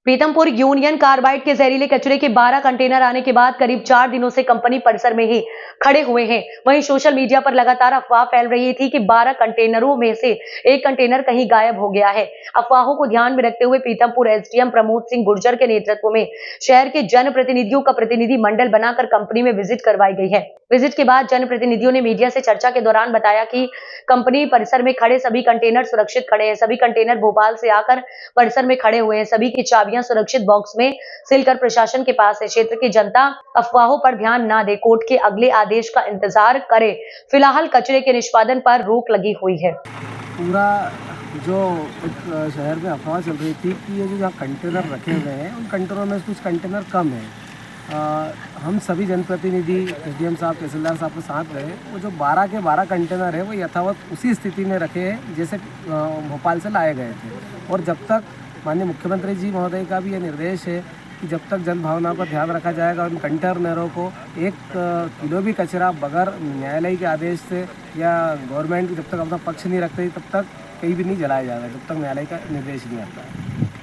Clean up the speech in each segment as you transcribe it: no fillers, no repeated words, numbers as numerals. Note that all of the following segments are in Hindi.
पीतमपुर यूनियन कार्बाइड के जहरीले कचरे के 12 कंटेनर आने के बाद करीब 4 दिनों से कंपनी परिसर में ही खड़े हुए हैं। वहीं सोशल मीडिया पर लगातार अफवाह फैल रही थी कि 12 कंटेनरों में से एक कंटेनर कहीं गायब हो गया है। अफवाहों को ध्यान में रखते हुए पीतमपुर एसडीएम प्रमोद सिंह गुर्जर के नेतृत्व में शहर के जनप्रतिनिधियों का प्रतिनिधि मंडल बनाकर कंपनी में विजिट करवाई गई है। विजिट के बाद जनप्रतिनिधियों ने मीडिया से चर्चा के दौरान बताया कि कंपनी परिसर में खड़े सभी कंटेनर सुरक्षित खड़े हैं। सभी कंटेनर भोपाल से आकर परिसर में खड़े हुए हैं। सभी की चाबियां सुरक्षित बॉक्स में सीलकर प्रशासन के पास है। क्षेत्र की जनता अफवाहों पर ध्यान न दे, कोर्ट के अगले आदेश का इंतजार करे। फिलहाल कचरे के निष्पादन पर रोक लगी हुई है। पूरा जो एक शहर में अफवाह चल रही थी कि ये जो जहाँ कंटेनर रखे हुए हैं उन कंटेनरों में कुछ कंटेनर कम है। हम सभी जनप्रतिनिधि एसडीएम साहब, तहसीलदार साहब के साथ रहे। वो जो 12 के 12 कंटेनर है वो यथावत उसी स्थिति में रखे हैं जैसे भोपाल से लाए गए थे। और जब तक माननीय मुख्यमंत्री जी महोदय का भी ये निर्देश है कि जब तक जन भावना पर ध्यान रखा जाएगा, उन कंटेनरों को 1 किलो भी कचरा बगैर न्यायालय के आदेश से या गवर्नमेंट जब तक अपना पक्ष नहीं रखते तब तक कहीं भी नहीं जलाया जाएगा, जब तक न्यायालय का निर्देश नहीं आता है।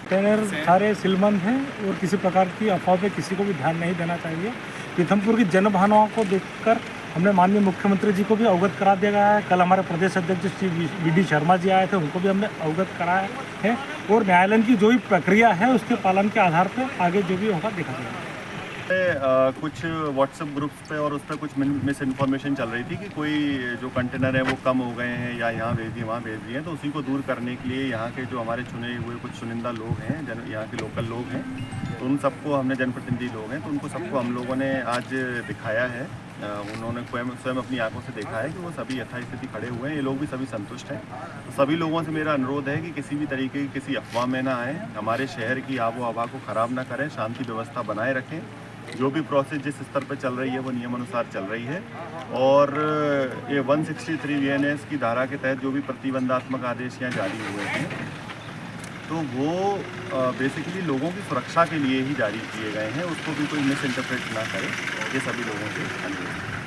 कंटेनर सारे सिलबंद हैं और किसी प्रकार की अफवाह पे किसी को भी ध्यान नहीं देना चाहिए। पीथमपुर की जन भावनाओं को देखकर हमने माननीय मुख्यमंत्री जी को भी अवगत करा दिया गया है। कल हमारे प्रदेश अध्यक्ष श्री वी.डी. शर्मा जी आए थे, उनको भी हमने अवगत कराया है और न्यायालय की जो भी प्रक्रिया है उसके पालन के आधार पर आगे जो भी होगा देखा जाएगा। कुछ व्हाट्सएप ग्रुप्स पे और उस पर कुछ मिस इन्फॉर्मेशन चल रही थी कि कोई जो कंटेनर है वो कम हो गए हैं या यहाँ भेज दिए वहाँ भेज दिए हैं। तो उसी को दूर करने के लिए यहाँ के जो हमारे चुने हुए कुछ चुनिंदा लोग हैं, यहाँ के लोकल लोग हैं, तो उन सबको हमने जनप्रतिनिधि लोग हैं तो उनको सबको हम लोगों ने आज दिखाया है। उन्होंने स्वयं अपनी आंखों से देखा है कि वो सभी यथास्थिति खड़े हुए हैं। ये लोग भी सभी संतुष्ट हैं। तो सभी लोगों से मेरा अनुरोध है कि किसी भी तरीके की किसी अफवाह में ना आए, हमारे शहर की आबो हवा को ख़राब ना करें, शांति व्यवस्था बनाए रखें। जो भी प्रोसेस जिस स्तर पर चल रही है वो नियमानुसार चल रही है। और ये 163 VNS की धारा के तहत जो भी प्रतिबंधात्मक आदेश यहाँ जारी हुए हैं तो वो बेसिकली लोगों की सुरक्षा के लिए ही जारी किए गए हैं। उसको भी कोई मिस इंटरप्रेट ना करे, ये सभी लोगों से अनुरोध है।